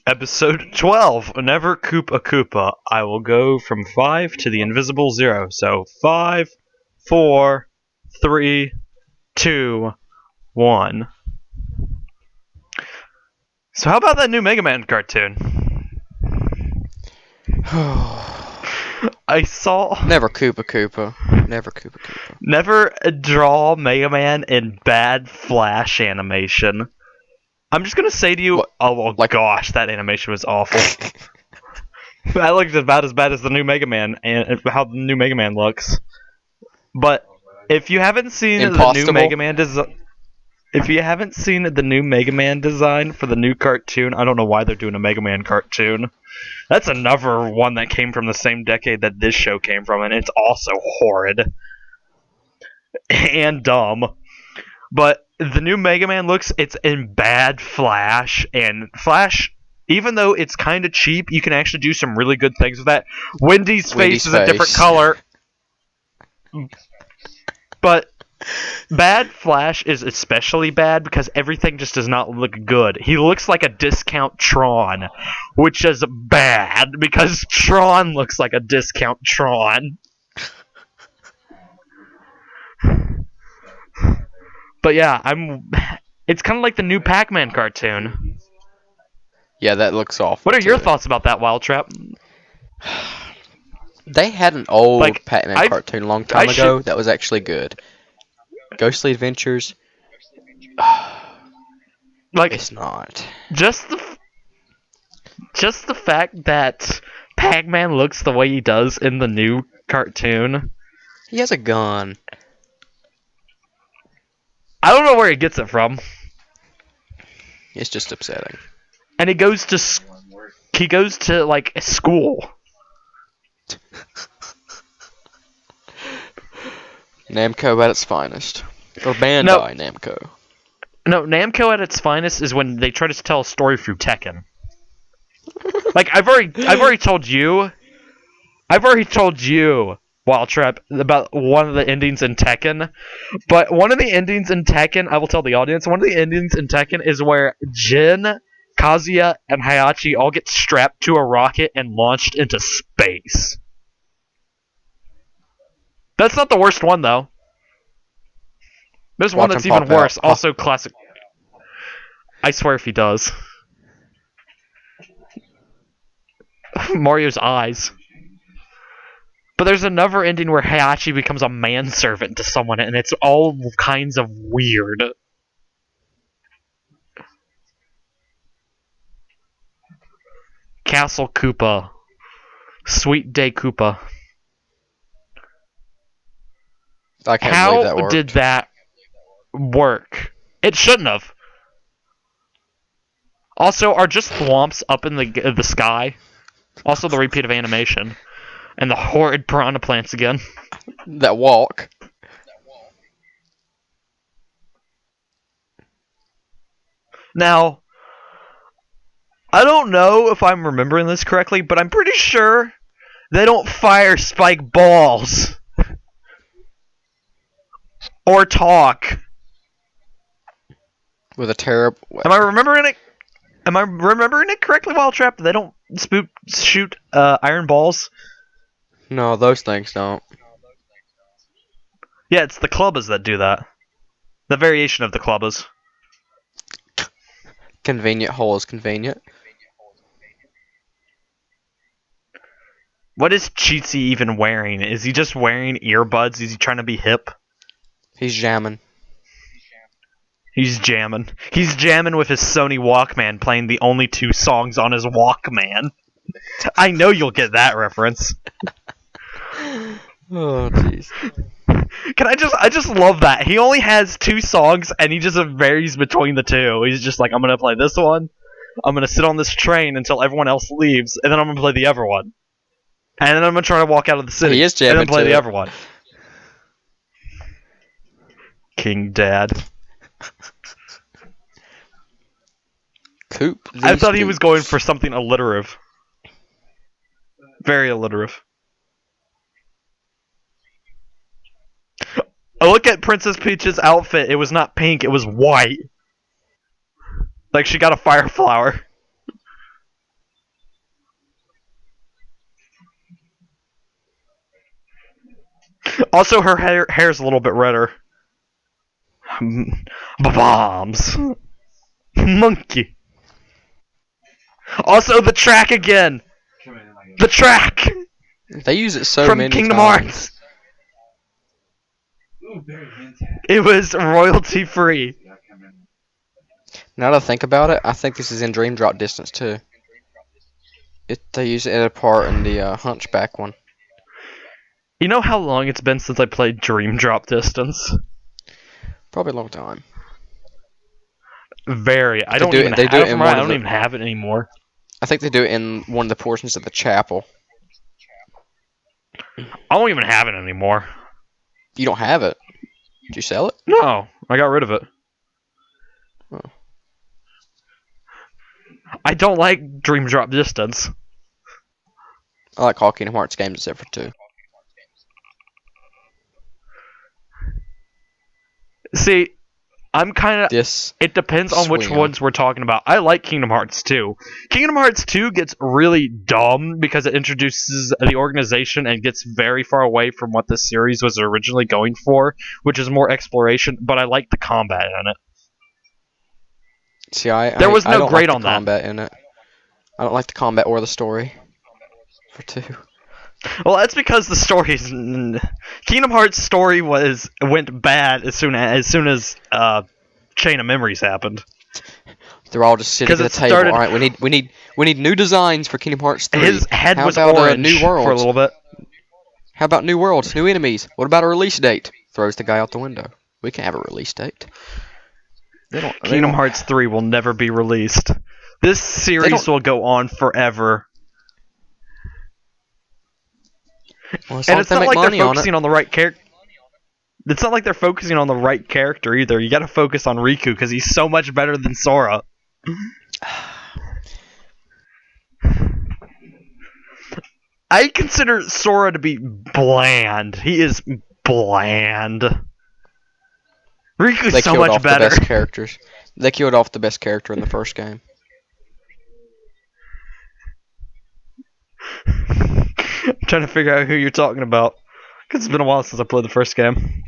Episode 12. Never Koopa Koopa. I will go from 5 to the invisible 0. So 5, 4, 3, 2, 1. So how about that new Mega Man cartoon? I saw... Never Koopa Koopa. Never Koopa Koopa. Never draw Mega Man in bad Flash animation. I'm just gonna say to you, gosh, that animation was awful. That looked about as bad as the new Mega Man and how the new Mega Man looks. But if you haven't seen the new Mega Man design, design for the new cartoon, I don't know why they're doing a Mega Man cartoon. That's another one that came from the same decade that this show came from, and it's also horrid and dumb. But the new Mega Man it's in bad Flash, and Flash, even though it's kind of cheap, you can actually do some really good things with that. Wendy's face is a different color. But bad Flash is especially bad because everything just does not look good. He looks like a discount Tron, which is bad because Tron looks like a discount Tron. But yeah, it's kind of like the new Pac-Man cartoon. Yeah, that looks awful. What are your thoughts about that, Wild Trap? They had an old Pac-Man cartoon a long time ago that was actually good. Ghostly Adventures. It's not. Just the fact that Pac-Man looks the way he does in the new cartoon. He has a gun. I don't know where he gets it from. It's just upsetting. And he goes to like a school. Namco at its finest. Or Bandai Namco. No, Namco at its finest is when they try to tell a story through Tekken. Like I've already told you, Wild Trap, about one of the endings in Tekken. But one of the endings in Tekken, I will tell the audience, one of the endings in Tekken is where Jin, Kazuya, and Heihachi all get strapped to a rocket and launched into space. That's not the worst one, though. There's one that's even worse. Also classic. I swear if he does. Mario's eyes. But there's another ending where Heihachi becomes a manservant to someone, and it's all kinds of weird. Castle Koopa. Sweet Day Koopa. I can't believe that worked. How did that work? It shouldn't have. Also, are just thwomps up in the sky? Also, the repeat of animation. And the horrid piranha plants again. That walk. Now, I don't know if I'm remembering this correctly, but I'm pretty sure they don't fire spike balls. Or talk. With a terrible... Am I remembering it correctly, Wild Trap? They don't shoot iron balls? No, those things don't. Yeah, it's the clubbers that do that. The variation of the clubbers. Convenient hole is convenient. What is Cheatsy even wearing? Is he just wearing earbuds? Is he trying to be hip? He's jamming. He's jamming. He's jamming with his Sony Walkman, playing the only 2 songs on his Walkman. I know you'll get that reference. Oh, jeez. I just love that. He only has 2 songs, and he just varies between the 2. He's just like, I'm gonna play this one, I'm gonna sit on this train until everyone else leaves, and then I'm gonna play the other one. And then I'm gonna try to walk out of the city, he is jamming and then play too. the other one. King Dad. Coop. I thought he was going for something alliterative. Very alliterative. Look at Princess Peach's outfit. It was not pink, it was white. Like she got a fire flower. Also, her hair's a little bit redder. Bombs. Monkey. Also, the track again. The track. They use it so from many Kingdom times. Hearts. It was royalty free. Now that I think about it, I think this is in Dream Drop Distance too. They use it at a part in the Hunchback one. You know how long it's been since I played Dream Drop Distance? Probably a long time. Very. I don't even have it anymore. I think they do it in one of the portions of the chapel. I don't even have it anymore. You don't have it? Did you sell it? No, I got rid of it. Oh. I don't like Dream Drop Distance. I like all Kingdom Hearts games except for 2. See, I'm kind of... It depends on which ones we're talking about. I like Kingdom Hearts 2. Kingdom Hearts 2 gets really dumb because it introduces the organization and gets very far away from what the series was originally going for, which is more exploration, but I like the combat in it. See, there was no grade on that. Combat in it. I don't like the combat or the story for 2. Well, that's because the story's... Kingdom Hearts' story went bad as soon as Chain of Memories happened. They're all just sitting at the table. All right, we need new designs for Kingdom Hearts 3. His head was orange New Worlds? for a little bit. How about New Worlds, new enemies? What about a release date? Throws the guy out the window. We can have a release date. Kingdom Hearts 3 will never be released. This series will go on forever. Well, and it's not like they're focusing on the right character. It's not like they're focusing on the right character either. You gotta focus on Riku because he's so much better than Sora. I consider Sora to be bland. He is bland. Riku's so much better. The best characters. They killed off the best character in the first game. I'm trying to figure out who you're talking about. Because it's been a while since I played the first game.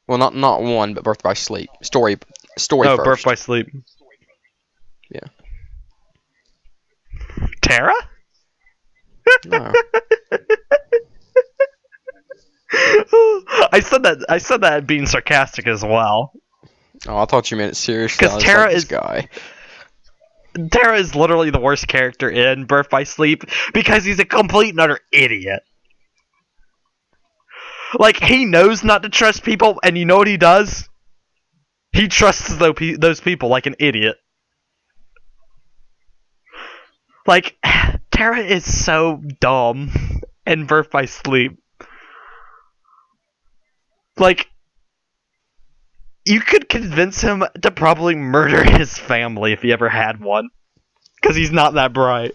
Well, not one, but Birth by Sleep. Story first. Birth by Sleep. Yeah. Terra? No. I said that being sarcastic as well. Oh, I thought you meant it seriously. Because Terra is guy. Terra is literally the worst character in Birth by Sleep because he's a complete and utter idiot. Like, he knows not to trust people, and you know what he does? He trusts those people like an idiot. Like, Terra is so dumb in Birth by Sleep. Like, you could convince him to probably murder his family if he ever had one. Because he's not that bright.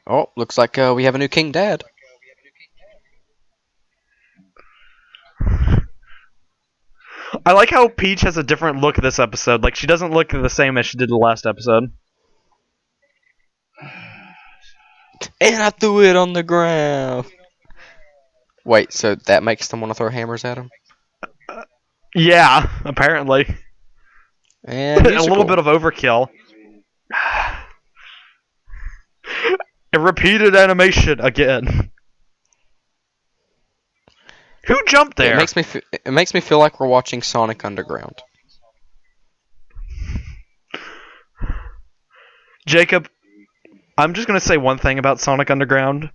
Oh, looks like we have a new King Dad. I like how Peach has a different look this episode. Like, she doesn't look the same as she did the last episode. And I threw it on the ground. Wait, so that makes them want to throw hammers at him? Yeah, apparently. And a little bit of overkill. A repeated animation again. Who jumped there? It makes me feel like we're watching Sonic Underground. Jacob, I'm just gonna say one thing about Sonic Underground.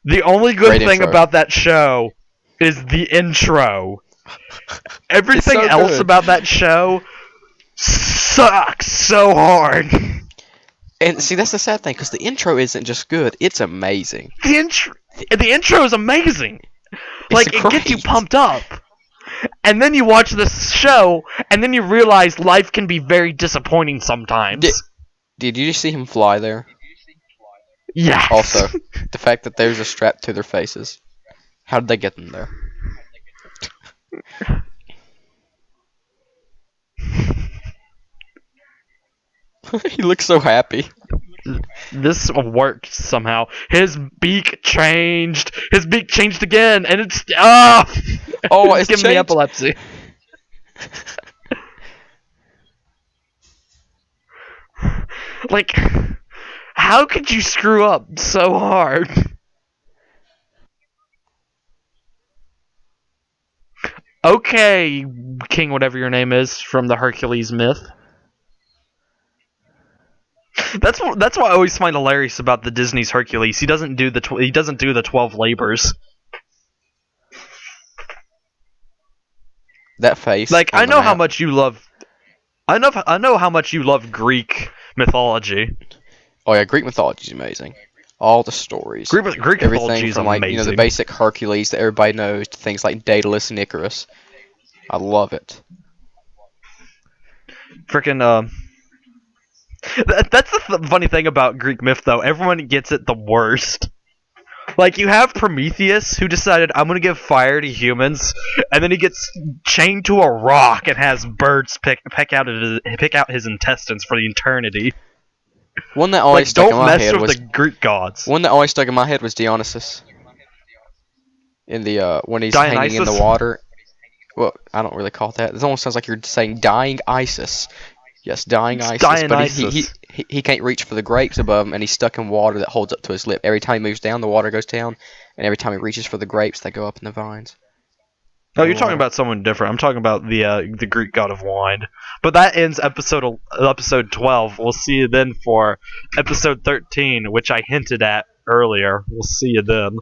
The only good thing about that show is the intro. Everything else about that show sucks so hard. And see, that's the sad thing, because the intro isn't just good; it's amazing. The intro is amazing. Like, it gets you pumped up. And then you watch this show, and then you realize life can be very disappointing sometimes. Did you see him fly there? Yes. Also, the fact that there's a strap to their faces. How did they get them there? He looks so happy. This worked somehow. His beak changed. His beak changed again, and it's Oh, it's giving me changed? epilepsy. Like, how could you screw up so hard? Okay, King, whatever your name is from the Hercules myth. That's what I always find hilarious about the Disney's Hercules. He doesn't do the 12 labors. That face. Like, on I the know how map. much you love. I know how much you love Greek mythology. Oh yeah, Greek mythology is amazing. All the stories. Greek mythology Everything is from like amazing. the basic Hercules that everybody knows to things like Daedalus and Icarus. I love it. Freaking that's the funny thing about Greek myth, though. Everyone gets it the worst. Like, you have Prometheus, who decided, I'm gonna give fire to humans, and then he gets chained to a rock and has birds pick out his intestines for the eternity. One that always Like, stuck in don't my mess head with was the Greek gods. one that always stuck in my head was Dionysus. In the when he's hanging in the Dionysus? water. Well, I don't really call it that. It almost sounds like you're saying dying Isis. Yes, dying It's Isis. But Dionysus. he can't reach for the grapes above him, and he's stuck in water that holds up to his lip. Every time he moves down, the water goes down, and every time he reaches for the grapes, they go up in the vines. Oh, you're talking about someone different. I'm talking about the Greek god of wine. But that ends episode 12. We'll see you then for episode 13, which I hinted at earlier. We'll see you then.